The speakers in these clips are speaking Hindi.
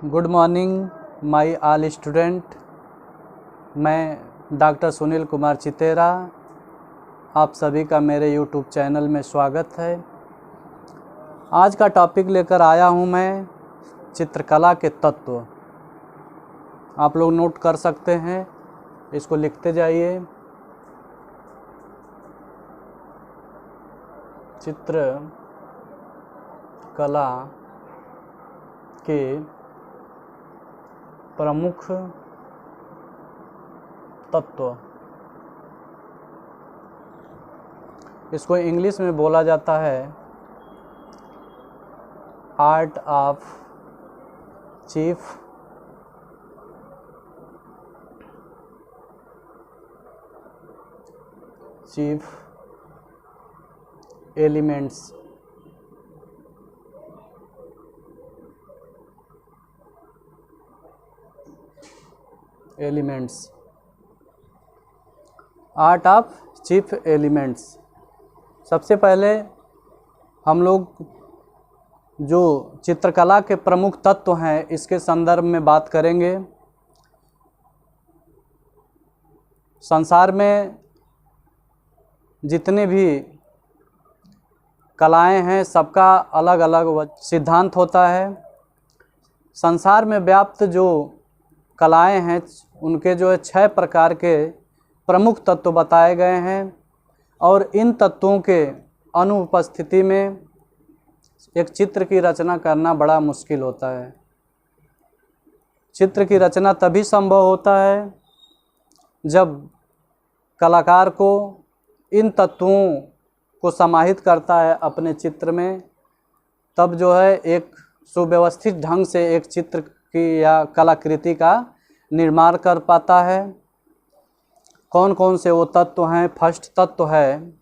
Good morning my all student. मैं डॉक्टर सुनील कुमार चितेरा, आप सभी का मेरे यूट्यूब चैनल में स्वागत है। आज का टॉपिक लेकर आया हूं मैं चित्रकला के तत्व। आप लोग नोट कर सकते हैं, इसको लिखते जाइए। चित्रकला के प्रमुख तत्व, इसको इंग्लिश में बोला जाता है art of chief elements. Art of chief elements. सबसे पहले हम लोग जो चित्रकला के प्रमुख तत्व हैं इसके संदर्भ में बात करेंगे। संसार में जितने भी कलाएं हैं सबका अलग अलग सिद्धांत होता है। संसार में व्याप्त जो कलाएं हैं उनके जो है 6 प्रकार के प्रमुख तत्व बताए गए हैं और इन तत्वों के अनुपस्थिति में एक चित्र की रचना करना बड़ा मुश्किल होता है। चित्र की रचना तभी संभव होता है जब कलाकार को इन तत्वों को समाहित करता है अपने चित्र में, तब जो है एक सुव्यवस्थित ढंग से एक चित्र की या कलाकृति का निर्माण कर पाता है। कौन कौन से वो तत्व हैं? फर्स्ट तत्व है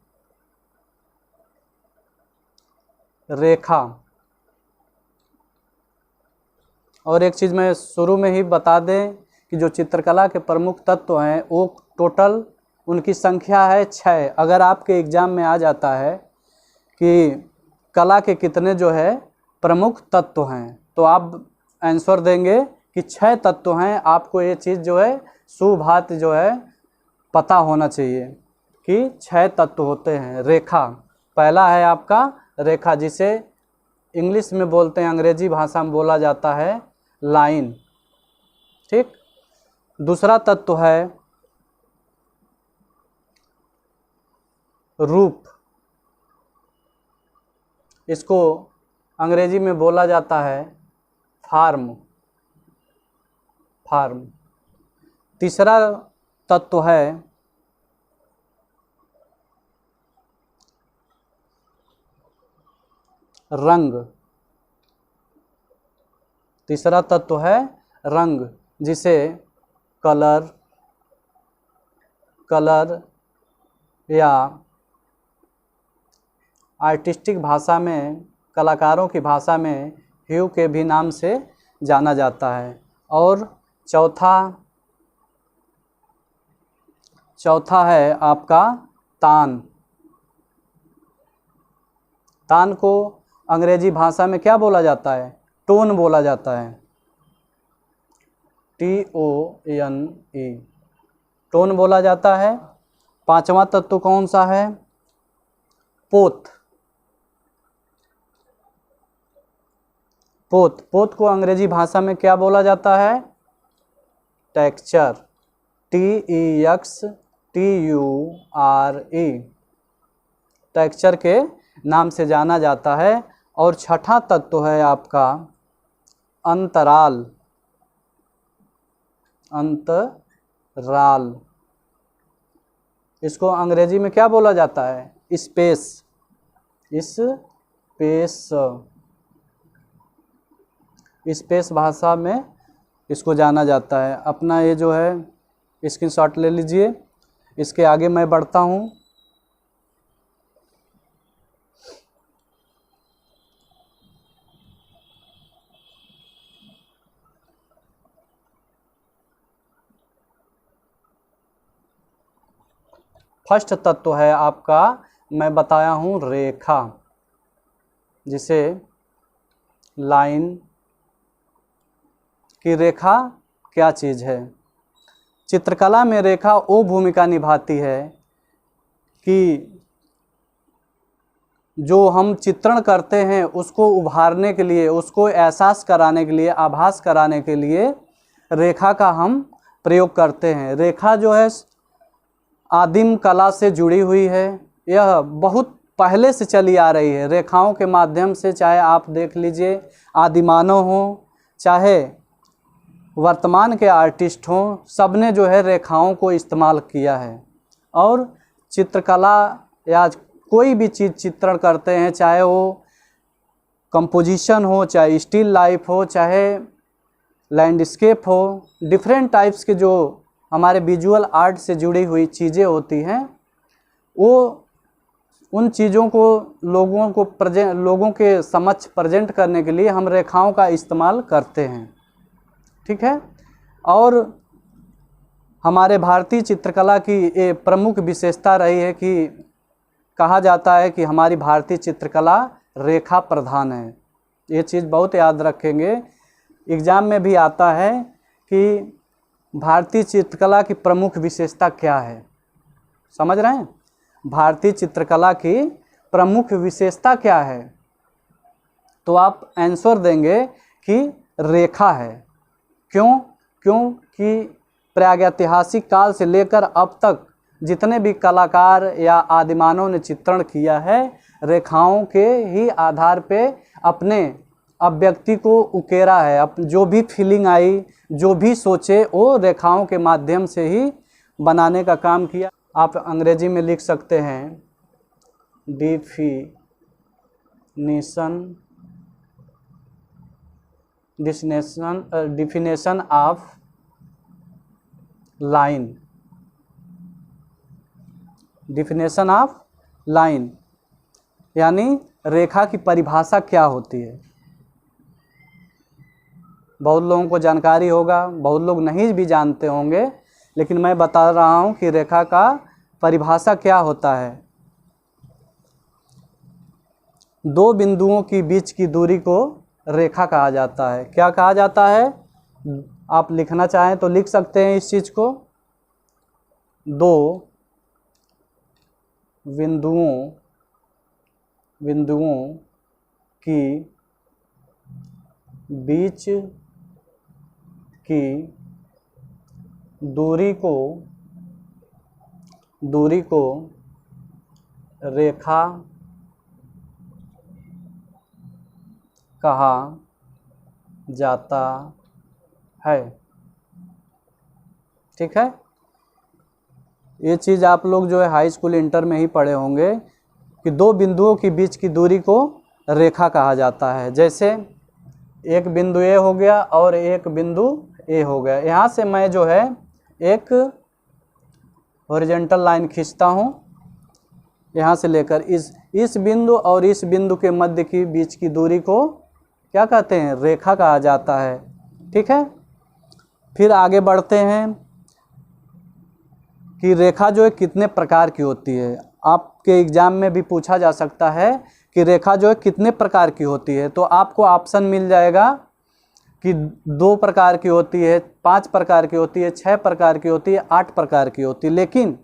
रेखा। और एक चीज़ मैं शुरू में ही बता दें कि जो चित्रकला के प्रमुख तत्व हैं वो टोटल उनकी संख्या है 6। अगर आपके एग्ज़ाम में आ जाता है कि कला के कितने जो है प्रमुख तत्व हैं तो आप आंसर देंगे कि 6 तत्व हैं। आपको ये चीज़ जो है सुभांति जो है पता होना चाहिए कि 6 तत्व होते हैं। रेखा पहला है आपका रेखा, जिसे इंग्लिश में बोलते हैं, अंग्रेजी भाषा में बोला जाता है लाइन। ठीक। दूसरा तत्व है रूप, इसको अंग्रेजी में बोला जाता है फॉर्म। तीसरा तत्व है रंग। तीसरा तत्व है रंग, जिसे कलर या आर्टिस्टिक भाषा में, कलाकारों की भाषा में ह्यू के भी नाम से जाना जाता है। और चौथा है आपका तान। तान को अंग्रेजी भाषा में क्या बोला जाता है? टोन बोला जाता है, TONE, टोन बोला जाता है। पांचवा तत्व कौन सा है? पोत को अंग्रेजी भाषा में क्या बोला जाता है? टेक्सचर, TEXTURE, टेक्सचर के नाम से जाना जाता है। और छठा तत्व है आपका अंतराल। इसको अंग्रेजी में क्या बोला जाता है? स्पेस। स्पेस भाषा में इसको जाना जाता है। अपना ये जो है स्क्रीनशॉट ले लीजिए। इसके आगे मैं बढ़ता हूँ। फर्स्ट तत्व है आपका, मैं बताया हूँ रेखा, जिसे लाइन कि रेखा क्या चीज़ है। चित्रकला में रेखा वो भूमिका निभाती है कि जो हम चित्रण करते हैं उसको उभारने के लिए, उसको एहसास कराने के लिए, आभास कराने के लिए रेखा का हम प्रयोग करते हैं। रेखा जो है आदिम कला से जुड़ी हुई है, यह बहुत पहले से चली आ रही है। रेखाओं के माध्यम से, चाहे आप देख लीजिए आदिमानव हो, चाहे वर्तमान के आर्टिस्ट हों, सब ने जो है रेखाओं को इस्तेमाल किया है। और चित्रकला या कोई भी चीज़ चित्रण करते हैं, चाहे वो कंपोजिशन हो, चाहे स्टिल लाइफ हो, चाहे लैंडस्केप हो, डिफरेंट टाइप्स के जो हमारे विजुअल आर्ट से जुड़ी हुई चीज़ें होती हैं, वो उन चीज़ों को लोगों के समक्ष प्रेजेंट करने के लिए हम रेखाओं का इस्तेमाल करते हैं। ठीक है। और हमारे भारतीय चित्रकला की ये प्रमुख विशेषता रही है कि कहा जाता है कि हमारी भारतीय चित्रकला रेखा प्रधान है। ये चीज़ बहुत याद रखेंगे, एग्ज़ाम में भी आता है कि भारतीय चित्रकला की प्रमुख विशेषता क्या है। समझ रहे हैं? भारतीय चित्रकला की प्रमुख विशेषता क्या है, तो आप आंसर देंगे कि रेखा है। क्योंकि प्रागैतिहासिक काल से लेकर अब तक जितने भी कलाकार या आदिमानव ने चित्रण किया है, रेखाओं के ही आधार पे अपने अभिव्यक्ति को उकेरा है। जो भी फीलिंग आई, जो भी सोचे, वो रेखाओं के माध्यम से ही बनाने का काम किया। आप अंग्रेजी में लिख सकते हैं definition of line. Definition of line यानी रेखा की परिभाषा क्या होती है। बहुत लोगों को जानकारी होगा, बहुत लोग नहीं भी जानते होंगे, लेकिन मैं बता रहा हूँ कि रेखा का परिभाषा क्या होता है। दो बिंदुओं के बीच की दूरी को रेखा कहा जाता है। क्या कहा जाता है? आप लिखना चाहें तो लिख सकते हैं इस चीज़ को। दो बिंदुओं की बीच की दूरी को रेखा कहा जाता है। ठीक है। ये चीज़ आप लोग जो है हाई स्कूल इंटर में ही पढ़े होंगे कि दो बिंदुओं के बीच की दूरी को रेखा कहा जाता है। जैसे एक बिंदु ए हो गया और एक बिंदु ए हो गया। यहाँ से मैं जो है एक हॉरिजॉन्टल लाइन खींचता हूँ, यहाँ से लेकर इस बिंदु और इस बिंदु के मध्य की बीच की दूरी को क्या कहते हैं? रेखा कहा जाता है। ठीक है। फिर आगे बढ़ते हैं कि रेखा जो है कितने प्रकार की होती है। आपके एग्जाम में भी पूछा जा सकता है कि रेखा जो है कितने प्रकार की होती है। तो आपको ऑप्शन मिल जाएगा कि 2 प्रकार की होती है, 5 प्रकार की होती है, 6 प्रकार की होती है, 8 प्रकार की होती है। लेकिन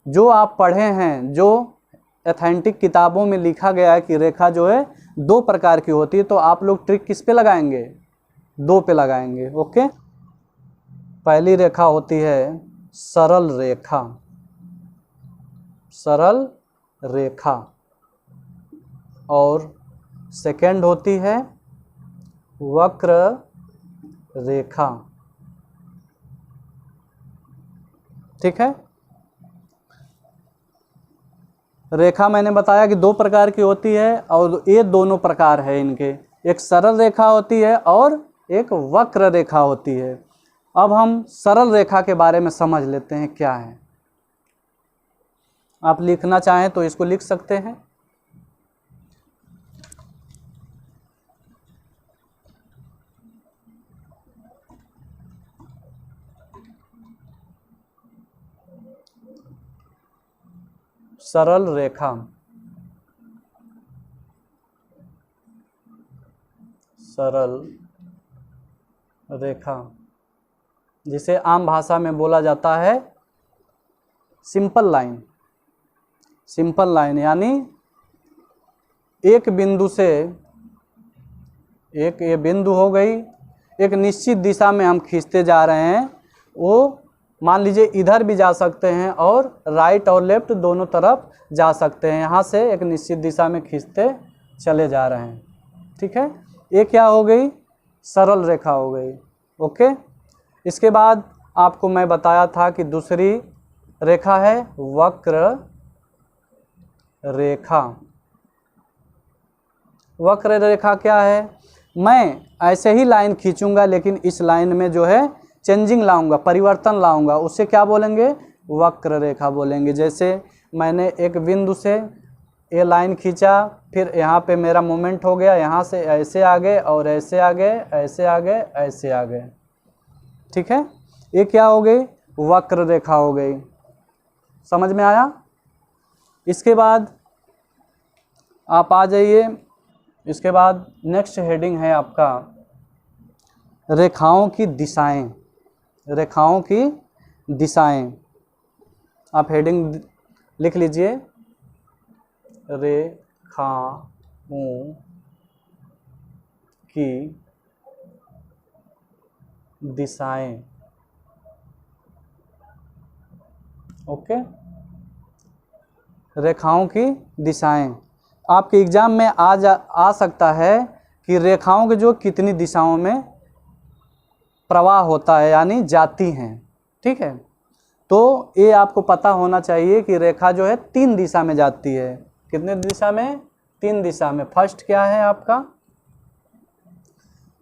जो आप पढ़े हैं, जो ऑथेंटिक किताबों में लिखा गया है कि रेखा जो है 2 प्रकार की होती है, तो आप लोग ट्रिक किस पे लगाएंगे? 2 पे लगाएंगे। ओके। पहली रेखा होती है सरल रेखा। सरल रेखा। और सेकंड होती है वक्र रेखा। ठीक है। रेखा मैंने बताया कि 2 प्रकार की होती है और ये दोनों प्रकार है इनके। एक सरल रेखा होती है और एक वक्र रेखा होती है। अब हम सरल रेखा के बारे में समझ लेते हैं क्या है। आप लिखना चाहें तो इसको लिख सकते हैं। सरल रेखा। सरल रेखा, जिसे आम भाषा में बोला जाता है सिंपल लाइन। सिंपल लाइन यानी एक बिंदु से, एक ये बिंदु हो गई, एक निश्चित दिशा में हम खींचते जा रहे हैं, वो मान लीजिए इधर भी जा सकते हैं और राइट और लेफ्ट दोनों तरफ जा सकते हैं। यहाँ से एक निश्चित दिशा में खींचते चले जा रहे हैं, ठीक है। ये क्या हो गई? सरल रेखा हो गई, ओके। इसके बाद आपको मैं बताया था कि दूसरी रेखा है वक्र रेखा। वक्र रेखा क्या है? मैं ऐसे ही लाइन खींचूंगा लेकिन इस लाइन में जो है चेंजिंग लाऊंगा, परिवर्तन लाऊंगा, उससे क्या बोलेंगे? वक्र रेखा बोलेंगे। जैसे मैंने एक बिंदु से ये लाइन खींचा, फिर यहाँ पे मेरा मूवमेंट हो गया, यहाँ से ऐसे आगे और ऐसे आगे, ऐसे आगे, ऐसे आगे, ठीक है। ये क्या हो गई? वक्र रेखा हो गई। समझ में आया? इसके बाद आप आ जाइए, इसके बाद नेक्स्ट हेडिंग है आपका रेखाओं की दिशाएं। रेखाओं की दिशाएं, आप हेडिंग लिख लीजिए, रेखाओं की दिशाएं, ओके। रेखाओं की दिशाएं आपके एग्जाम में आ सकता है कि रेखाओं के जो कितनी दिशाओं में प्रवाह होता है, यानी जाती हैं, ठीक है। तो ये आपको पता होना चाहिए कि रेखा जो है 3 दिशा में जाती है। कितने दिशा में? 3 दिशा में। फर्स्ट क्या है आपका?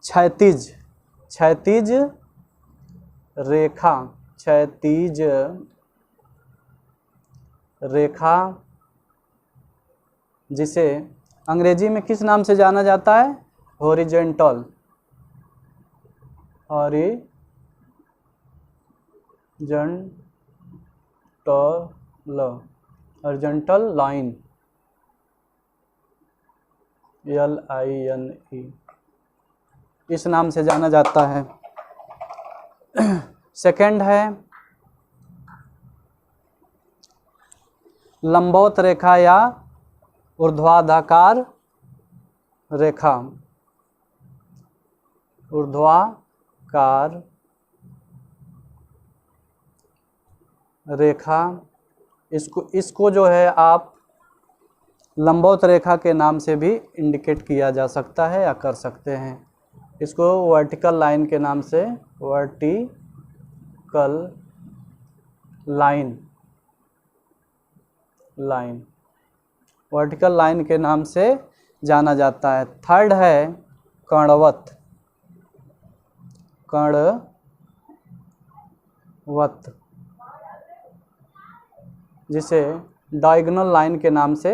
क्षैतिज, क्षैतिज रेखा, क्षैतिज रेखा, जिसे अंग्रेजी में किस नाम से जाना जाता है? हॉरिजॉन्टल, हॉरिजॉन्टल लाइन, LINE, इस नाम से जाना जाता है। सेकंड है लंबवत रेखा या ऊर्ध्वाधर रेखा, ऊर्ध्वाधर रेखा, इसको जो है आप लंबवत रेखा के नाम से भी इंडिकेट किया जा सकता है या कर सकते हैं। इसको वर्टिकल लाइन के नाम से, वर्टिकल लाइन, वर्टिकल लाइन के नाम से जाना जाता है। थर्ड है कर्णवत, कर्णवत, जिसे डायगोनल लाइन के नाम से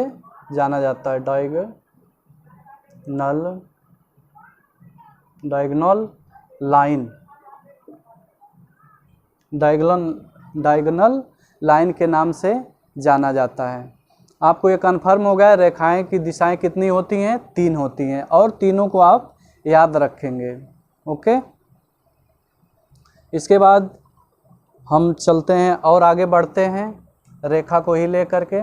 जाना जाता है। डायगोनल लाइन, डायगोनल लाइन के नाम से जाना जाता है। आपको ये कन्फर्म हो गया रेखाएं की दिशाएं कितनी होती हैं? 3 होती हैं, और तीनों को आप याद रखेंगे, ओके। इसके बाद हम चलते हैं और आगे बढ़ते हैं रेखा को ही लेकर के।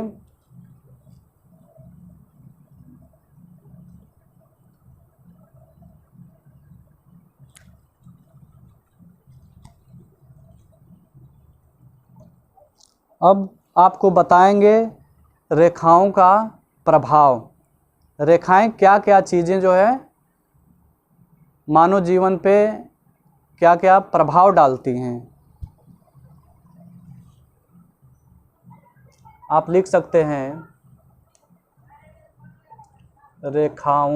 अब आपको बताएंगे रेखाओं का प्रभाव। रेखाएं क्या क्या चीज़ें जो है मानव जीवन पे क्या क्या प्रभाव डालती हैं। आप लिख सकते हैं रेखाओं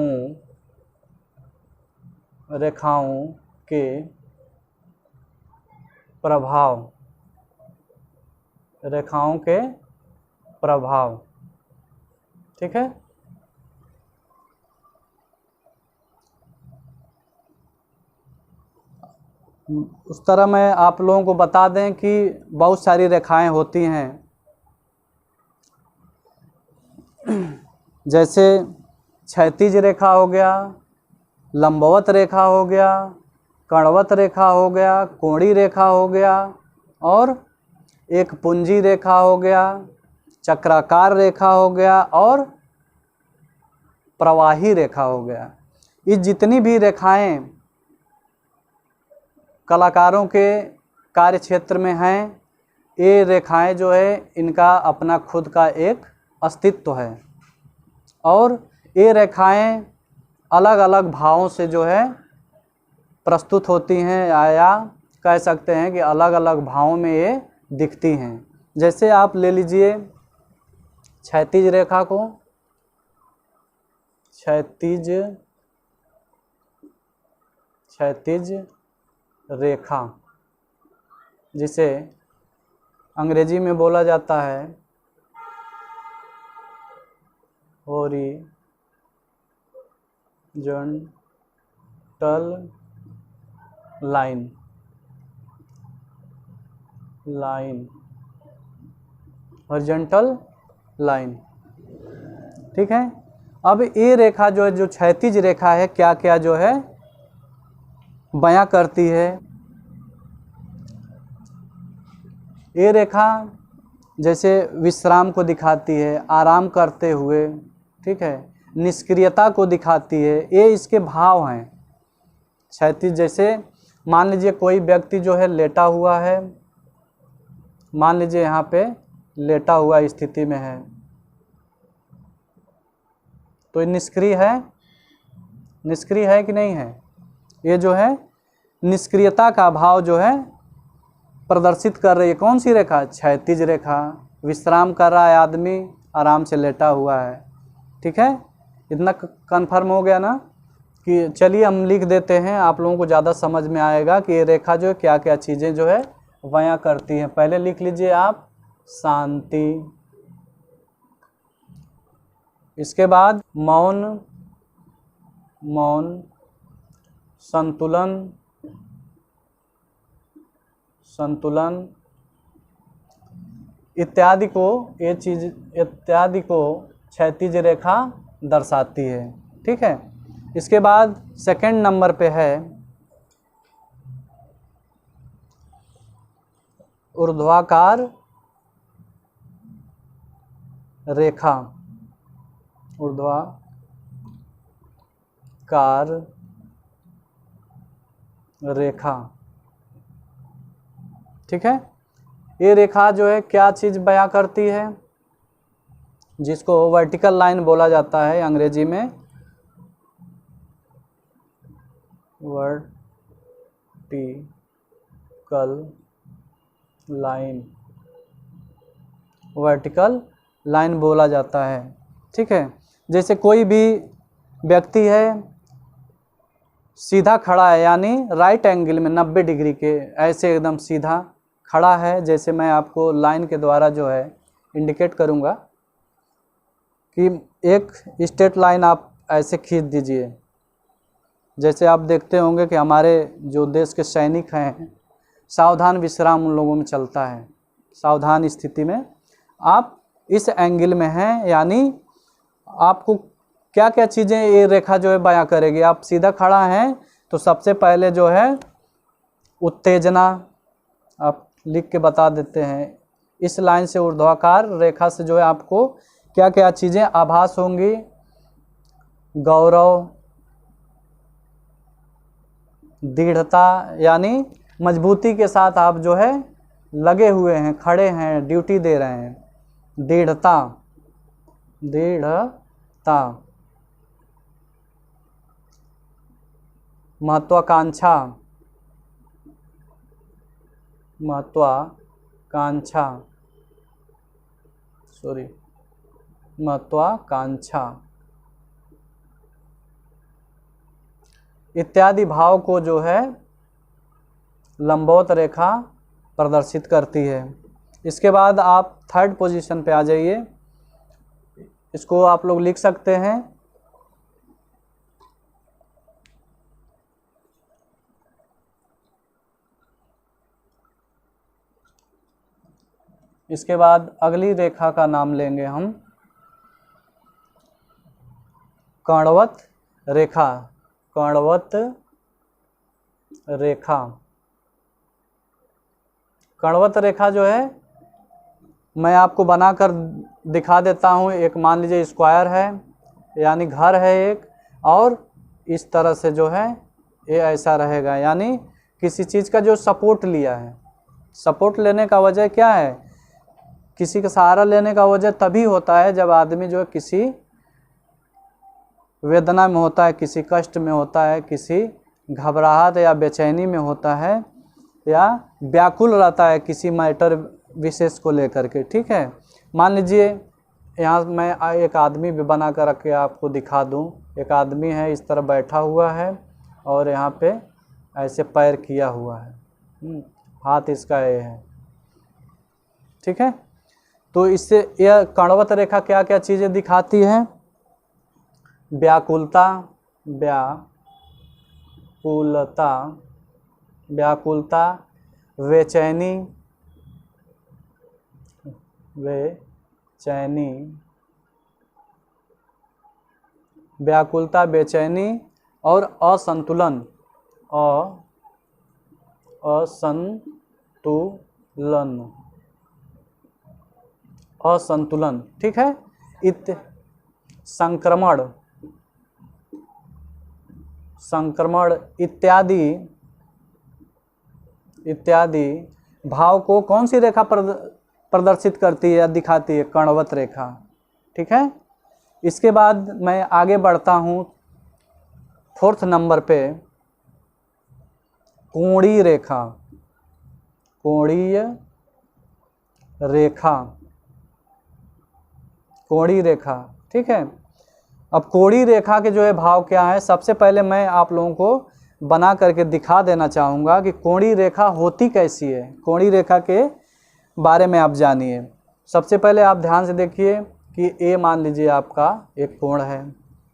के प्रभाव, रेखाओं के प्रभाव, ठीक है। उस तरह मैं आप लोगों को बता दें कि बहुत सारी रेखाएं होती हैं, जैसे क्षैतिज रेखा हो गया, लंबवत रेखा हो गया, कणवत रेखा हो गया, कोणी रेखा हो गया, और एक पुंजी रेखा हो गया, चक्राकार रेखा हो गया, और प्रवाही रेखा हो गया। ये जितनी भी रेखाएं कलाकारों के कार्य क्षेत्र में हैं, ये रेखाएं जो है इनका अपना खुद का एक अस्तित्व है, और ये रेखाएं अलग अलग भावों से जो है प्रस्तुत होती हैं, या कह सकते हैं कि अलग अलग भावों में ये दिखती हैं। जैसे आप ले लीजिए क्षैतिज रेखा को, क्षैतिज रेखा जिसे अंग्रेजी में बोला जाता है हॉरिजॉन्टल लाइन, हॉरिजॉन्टल लाइन, ठीक है। अब ये रेखा जो है, जो क्षैतिज रेखा है, क्या क्या जो है बयां करती है। ये रेखा जैसे विश्राम को दिखाती है, आराम करते हुए, ठीक है, निष्क्रियता को दिखाती है, ये इसके भाव हैं। क्षैतिज जैसे मान लीजिए कोई व्यक्ति जो है लेटा हुआ है, मान लीजिए यहाँ पे लेटा हुआ स्थिति में है, तो ये निष्क्रिय है कि नहीं है? ये जो है निष्क्रियता का भाव जो है प्रदर्शित कर रही है। कौन सी रेखा? क्षैतिज रेखा। विश्राम कर रहा है आदमी, आराम से लेटा हुआ है, ठीक है। इतना कन्फर्म हो गया ना कि चलिए हम लिख देते हैं, आप लोगों को ज़्यादा समझ में आएगा कि ये रेखा जो है क्या क्या चीज़ें जो है बयां करती हैं। पहले लिख लीजिए आप शांति, इसके बाद मौन, संतुलन इत्यादि को क्षैतिज रेखा दर्शाती है, ठीक है। इसके बाद सेकंड नंबर पे है ऊर्ध्वाकार रेखा, ऊर्ध्वाकार रेखा, ठीक है। ये रेखा जो है क्या चीज़ बयां करती है, जिसको वर्टिकल लाइन बोला जाता है अंग्रेजी में, वर्टिकल लाइन बोला जाता है, ठीक है। जैसे कोई भी व्यक्ति है सीधा खड़ा है, यानी राइट एंगल में 90 डिग्री के ऐसे एकदम सीधा खड़ा है, जैसे मैं आपको लाइन के द्वारा जो है इंडिकेट करूँगा कि एक स्ट्रेट लाइन आप ऐसे खींच दीजिए। जैसे आप देखते होंगे कि हमारे जो देश के सैनिक हैं, सावधान विश्राम उन लोगों में चलता है, सावधान स्थिति में आप इस एंगल में हैं, यानी आपको क्या क्या चीज़ें ये रेखा जो है बयां करेगी। आप सीधा खड़ा हैं तो सबसे पहले जो है उत्तेजना, आप लिख के बता देते हैं। इस लाइन से ऊर्ध्वाकार रेखा से जो है आपको क्या क्या चीज़ें आभास होंगी, गौरव, दृढ़ता, यानी मजबूती के साथ आप जो है लगे हुए हैं, खड़े हैं, ड्यूटी दे रहे हैं। दृढ़ता, महत्वाकांक्षा, इत्यादि भाव को जो है लंबवत रेखा प्रदर्शित करती है। इसके बाद आप थर्ड पोजीशन पे आ जाइए, इसको आप लोग लिख सकते हैं इसके बाद अगली रेखा का नाम लेंगे हम कणवत रेखा। रेखा। कणवत रेखा जो है मैं आपको बनाकर दिखा देता हूँ। एक मान लीजिए स्क्वायर है, यानी घर है एक, और इस तरह से जो है ये ऐसा रहेगा, यानी किसी चीज़ का जो सपोर्ट लिया है। सपोर्ट लेने का वजह क्या है? किसी का सहारा लेने का वजह तभी होता है जब आदमी जो है किसी वेदना में होता है, किसी कष्ट में होता है, किसी घबराहट या बेचैनी में होता है, या व्याकुल रहता है किसी मैटर विशेष को लेकर के। ठीक है, मान लीजिए यहाँ मैं एक आदमी भी बना कर रख के आपको दिखा दूँ। एक आदमी है, इस तरह बैठा हुआ है और यहाँ पे ऐसे पैर किया हुआ है, हाथ इसका ये है। ठीक है, तो इससे यह कणवत रेखा क्या क्या चीज़ें दिखाती है? व्याकुलता, व्याकुलता, व्याकुलता, बेचैनी, बेचैनी, व्याकुलता, बेचैनी और असंतुलन, असंतुलन, असंतुलन। ठीक है, संक्रमण, संक्रमण इत्यादि इत्यादि भाव को कौन सी रेखा प्रदर्शित करती है या दिखाती है? कणवत रेखा। ठीक है, इसके बाद मैं आगे बढ़ता हूँ 4th नंबर पे, कोणीय रेखा। कोणीय रेखा, कोणीय रेखा। ठीक है, अब कोणीय रेखा के जो है भाव क्या है? सबसे पहले मैं आप लोगों को बना करके दिखा देना चाहूँगा कि कोणीय रेखा होती कैसी है। कोणीय रेखा के बारे में आप जानिए। सबसे पहले आप ध्यान से देखिए कि ए मान लीजिए आपका एक कोण है।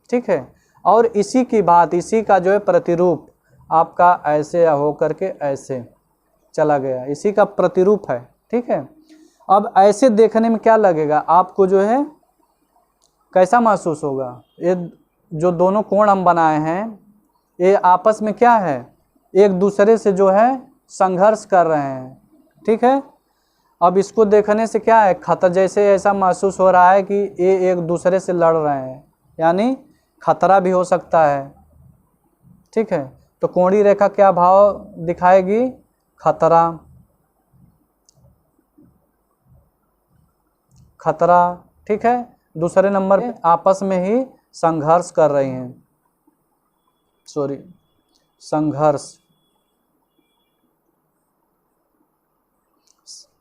ठीक है, और इसी की बात, इसी का जो है प्रतिरूप आपका ऐसे हो करके ऐसे चला गया, इसी का प्रतिरूप है। ठीक है, अब ऐसे देखने में क्या लगेगा आपको, जो है कैसा महसूस होगा? ये जो दोनों कोण हम बनाए हैं ये आपस में क्या है? एक दूसरे से जो है संघर्ष कर रहे हैं। ठीक है, अब इसको देखने से क्या है? खतरा, जैसे ऐसा महसूस हो रहा है कि ये एक दूसरे से लड़ रहे हैं, यानी खतरा भी हो सकता है। ठीक है, तो कोणीय रेखा क्या भाव दिखाएगी? खतरा, खतरा। ठीक है, दूसरे नंबर पे आपस में ही संघर्ष कर रही हैं, संघर्ष,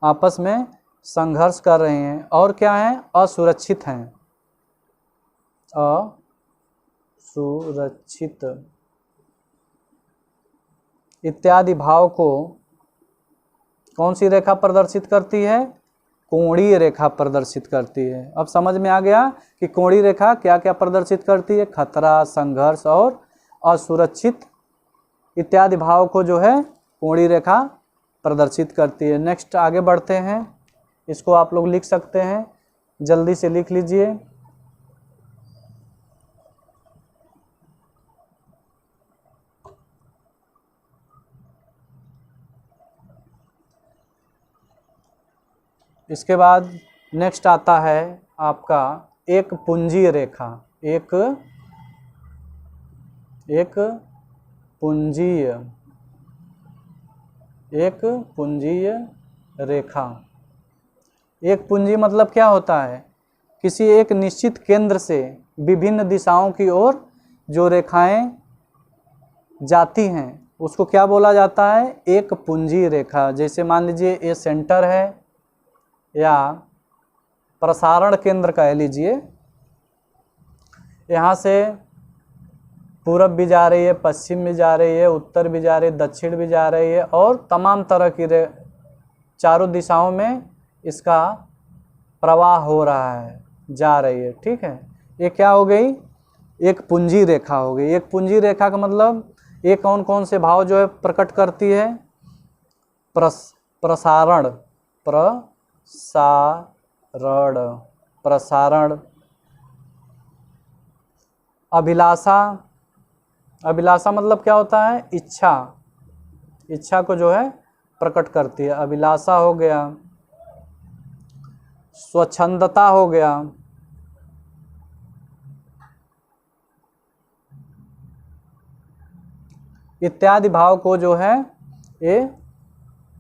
आपस में संघर्ष कर रहे हैं। और क्या है? असुरक्षित हैं, असुरक्षित इत्यादि भाव को कौन सी रेखा प्रदर्शित करती है? कोणीय रेखा प्रदर्शित करती है। अब समझ में आ गया कि कोणीय रेखा क्या क्या प्रदर्शित करती है? खतरा, संघर्ष और असुरक्षित इत्यादि भाव को जो है कोणीय रेखा प्रदर्शित करती है। नेक्स्ट आगे बढ़ते हैं, इसको आप लोग लिख सकते हैं, जल्दी से लिख लीजिए। इसके बाद नेक्स्ट आता है आपका एक पुंजीय रेखा। एक पुंजीय रेखा। एक पुंजी मतलब क्या होता है? किसी एक निश्चित केंद्र से विभिन्न दिशाओं की ओर जो रेखाएं जाती हैं उसको क्या बोला जाता है? एक पुंजीय रेखा। जैसे मान लीजिए ये सेंटर है या प्रसारण केंद्र कह लीजिए, यहाँ से पूरब भी जा रही है, पश्चिम भी जा रही है, उत्तर भी जा रही है, दक्षिण भी जा रही है, और तमाम तरह की चारों दिशाओं में इसका प्रवाह हो रहा है, जा रही है। ठीक है, ये क्या हो गई? एक पुंजी रेखा हो गई। एक पुंजी रेखा का मतलब ये कौन कौन से भाव जो है प्रकट करती है? प्रसारण, प्रसारण, अभिलाषा। अभिलाषा मतलब क्या होता है? इच्छा, इच्छा को जो है प्रकट करती है। अभिलाषा हो गया, स्वच्छंदता हो गया, इत्यादि भाव को जो है ये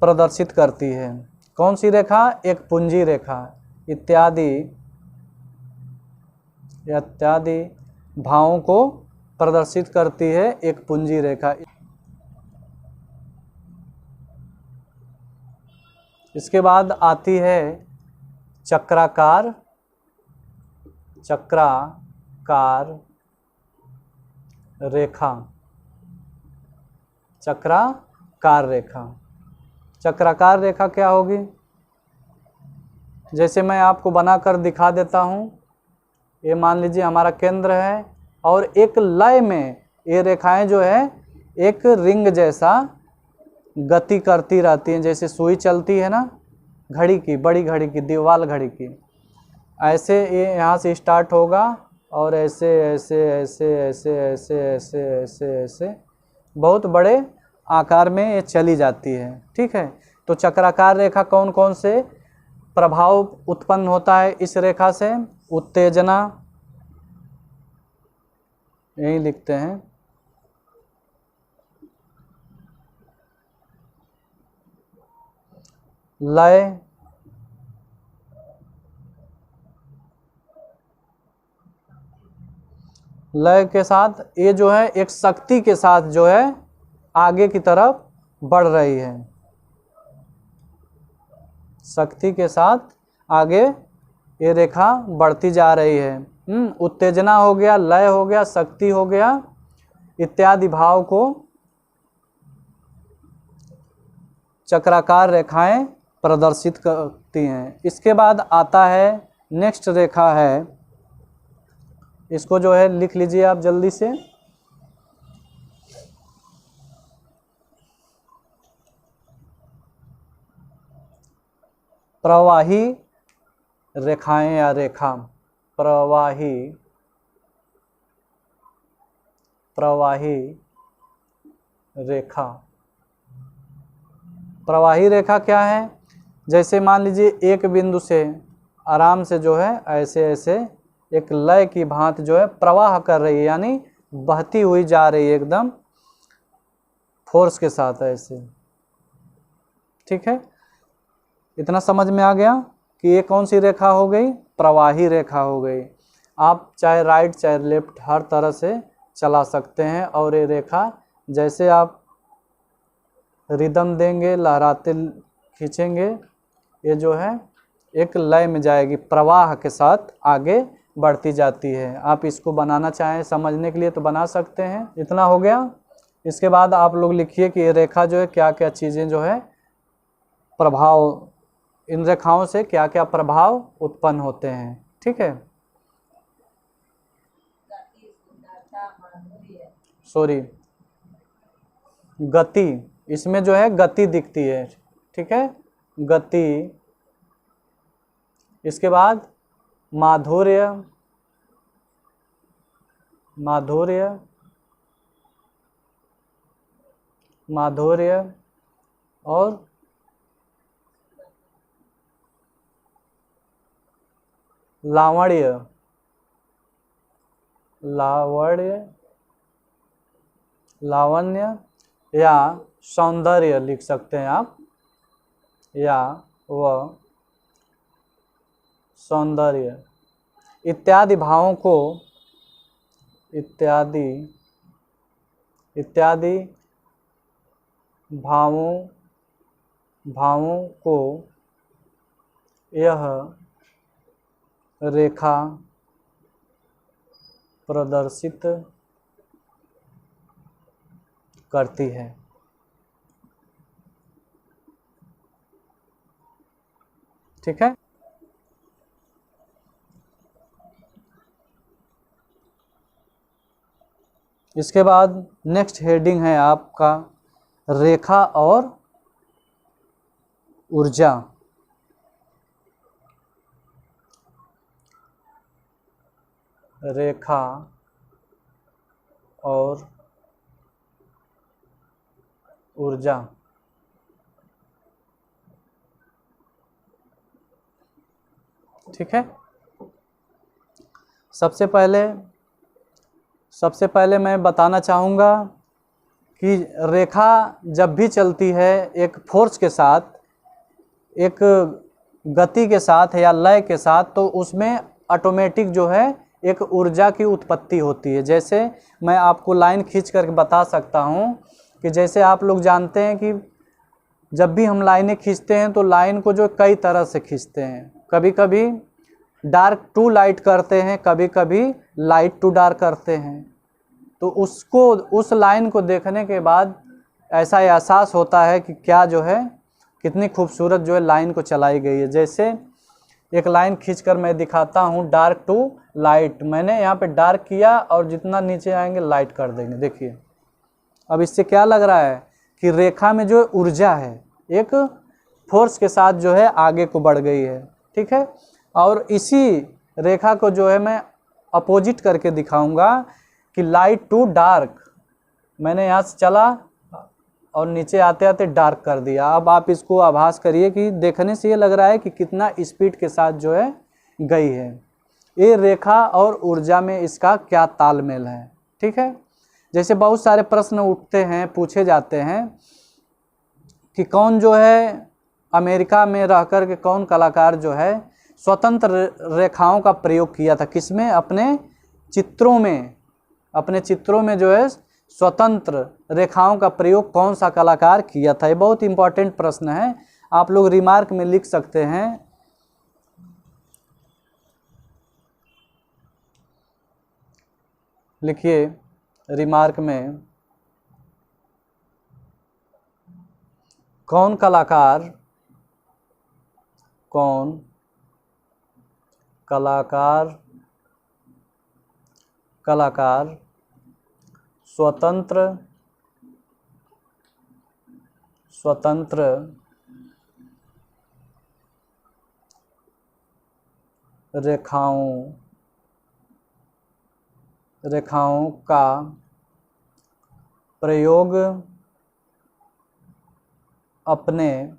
प्रदर्शित करती है। कौन सी रेखा? एक पुंजी रेखा। इत्यादि भावों को प्रदर्शित करती है एक पुंजी रेखा। इसके बाद आती है चक्राकार रेखा। चक्राकार रेखा। चक्राकार रेखा क्या होगी? जैसे मैं आपको बनाकर दिखा देता हूँ। ये मान लीजिए हमारा केंद्र है और एक लय में ये रेखाएं जो है एक रिंग जैसा गति करती रहती हैं, जैसे सुई चलती है ना घड़ी की, बड़ी घड़ी की, दीवाल घड़ी की। ऐसे ये यहाँ से स्टार्ट होगा और ऐसे ऐसे ऐसे ऐसे ऐसे ऐसे ऐसे ऐसे बहुत बड़े आकार में ये चली जाती है। ठीक है, तो चक्राकार रेखा कौन कौन से प्रभाव उत्पन्न होता है इस रेखा से? उत्तेजना, यही लिखते हैं, लय, लय के साथ ये जो है एक शक्ति के साथ जो है आगे की तरफ बढ़ रही है। शक्ति के साथ आगे ये रेखा बढ़ती जा रही है। उत्तेजना हो गया, लय हो गया, शक्ति हो गया, इत्यादि भाव को चक्राकार रेखाएं प्रदर्शित करती हैं। इसके बाद आता है नेक्स्ट रेखा है, इसको जो है लिख लीजिए आप जल्दी से। प्रवाही रेखाएं या रेखा, प्रवाही रेखा। प्रवाही रेखा क्या है? जैसे मान लीजिए एक बिंदु से आराम से जो है ऐसे ऐसे एक लय की भांति जो है प्रवाह कर रही है, यानी बहती हुई जा रही है एकदम फोर्स के साथ ऐसे। ठीक है, इतना समझ में आ गया कि ये कौन सी रेखा हो गई? प्रवाही रेखा हो गई। आप चाहे राइट चाहे लेफ्ट हर तरह से चला सकते हैं और ये रेखा जैसे आप रिदम देंगे, लहराते खींचेंगे, ये जो है एक लय में जाएगी, प्रवाह के साथ आगे बढ़ती जाती है। आप इसको बनाना चाहें समझने के लिए तो बना सकते हैं। इतना हो गया। इसके बाद आप लोग लिखिए कि ये रेखा जो है क्या क्या चीज़ें जो है प्रभाव, इन रेखाओं से क्या क्या प्रभाव उत्पन्न होते हैं। ठीक है, सॉरी, गति, इसमें जो है गति दिखती है। ठीक है, गति। इसके बाद माधुर्य, और लावण्य या सौंदर्य लिख सकते हैं आप, या वह सौंदर्य इत्यादि भावों को, इत्यादि भावों को यह रेखा प्रदर्शित करती है। ठीक है, इसके बाद नेक्स्ट हेडिंग है आपका रेखा और ऊर्जा। रेखा और ऊर्जा। ठीक है, सबसे पहले मैं बताना चाहूँगा कि रेखा जब भी चलती है एक फोर्स के साथ, एक गति के साथ या लय के साथ, तो उसमें ऑटोमेटिक जो है एक ऊर्जा की उत्पत्ति होती है। जैसे मैं आपको लाइन खींच करके बता सकता हूँ कि जैसे आप लोग जानते हैं कि जब भी हम लाइनें खींचते हैं तो लाइन को जो कई तरह से खींचते हैं, कभी कभी डार्क टू लाइट करते हैं, कभी कभी लाइट टू डार्क करते हैं। तो उसको, उस लाइन को देखने के बाद ऐसा एहसास होता है कि क्या जो है कितनी खूबसूरत जो है लाइन को चलाई गई है। जैसे एक लाइन खींचकर मैं दिखाता हूँ, डार्क टू लाइट। मैंने यहाँ पे डार्क किया और जितना नीचे आएंगे लाइट कर देंगे। देखिए अब इससे क्या लग रहा है कि रेखा में जो ऊर्जा है एक फोर्स के साथ जो है आगे को बढ़ गई है। ठीक है, और इसी रेखा को जो है मैं अपोजिट करके दिखाऊंगा कि लाइट टू डार्क, मैंने यहाँ से चला और नीचे आते आते डार्क कर दिया। अब आप इसको आभास करिए कि देखने से ये लग रहा है कि कितना स्पीड के साथ जो है गई है। ये रेखा और ऊर्जा में इसका क्या तालमेल है। ठीक है, जैसे बहुत सारे प्रश्न उठते हैं, पूछे जाते हैं कि कौन जो है अमेरिका में रह कर के कौन कलाकार जो है स्वतंत्र रेखाओं का प्रयोग किया था, किसमें, अपने चित्रों में जो है स्वतंत्र रेखाओं का प्रयोग कौन सा कलाकार किया था। ये बहुत इंपॉर्टेंट प्रश्न है, आप लोग रिमार्क में लिख सकते हैं। लिखिए रिमार्क में, कौन कलाकार स्वतंत्र रेखाओं का प्रयोग अपने,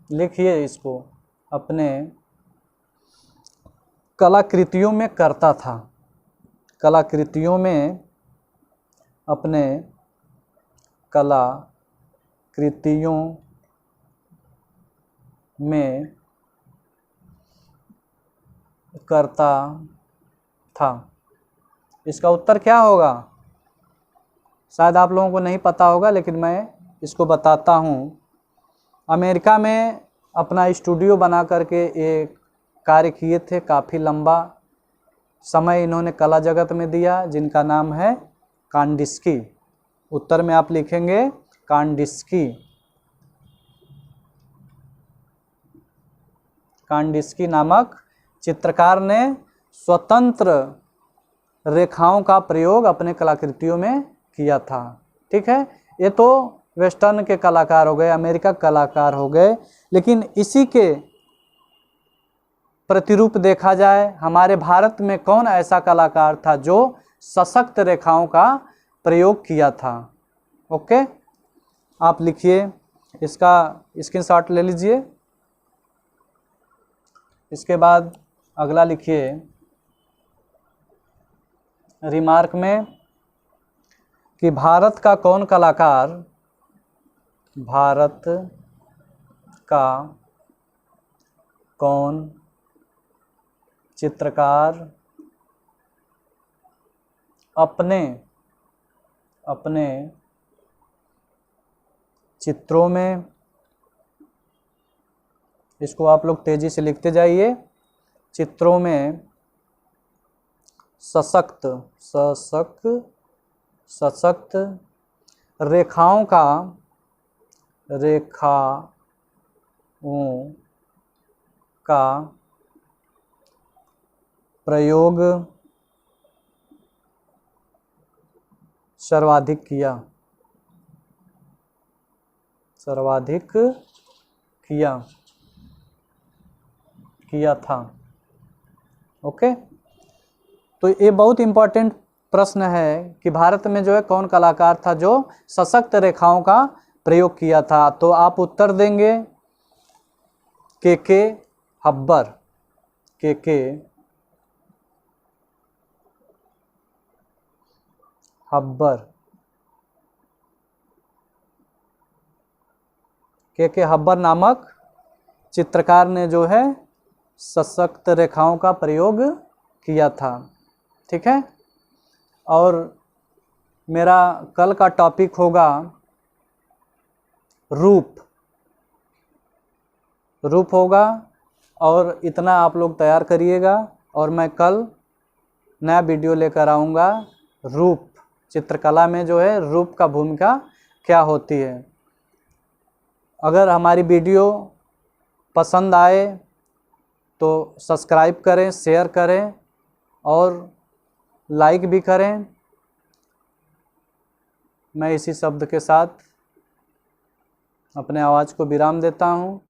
लिखिए इसको, अपने कलाकृतियों में करता था। कलाकृतियों में, अपने कलाकृतियों में करता था। इसका उत्तर क्या होगा, शायद आप लोगों को नहीं पता होगा, लेकिन मैं इसको बताता हूँ। अमेरिका में अपना स्टूडियो बना करके एक कार्य किए थे, काफ़ी लंबा समय इन्होंने कला जगत में दिया, जिनका नाम है कांडिस्की। उत्तर में आप लिखेंगे कांडिस्की नामक चित्रकार ने स्वतंत्र रेखाओं का प्रयोग अपने कलाकृतियों में किया था। ठीक है, ये तो वेस्टर्न के कलाकार हो गए, अमेरिका के कलाकार हो गए। लेकिन इसी के प्रतिरूप देखा जाए, हमारे भारत में कौन ऐसा कलाकार था जो सशक्त रेखाओं का प्रयोग किया था। ओके, आप लिखिए, इसका स्क्रीनशॉट ले लीजिए। इसके बाद अगला लिखिए रिमार्क में कि भारत का कौन चित्रकार अपने चित्रों में, इसको आप लोग तेजी से लिखते जाइए, चित्रों में सशक्त रेखाओं का प्रयोग सर्वाधिक किया था। ओके, तो ये बहुत इम्पोर्टेंट प्रश्न है कि भारत में जो है कौन कलाकार था जो सशक्त रेखाओं का प्रयोग किया था? तो आप उत्तर देंगे के हब्बर। के हब्बर। के हब्बर नामक चित्रकार ने जो है सशक्त रेखाओं का प्रयोग किया था। ठीक है। और मेरा कल का टॉपिक होगा रूप। रूप होगा, और इतना आप लोग तैयार करिएगा, और मैं कल नया वीडियो लेकर आऊँगा। रूप, चित्रकला में जो है रूप का भूमिका क्या होती है। अगर हमारी वीडियो पसंद आए तो सब्सक्राइब करें, शेयर करें और लाइक भी करें। मैं इसी शब्द के साथ अपने आवाज़ को विराम देता हूँ।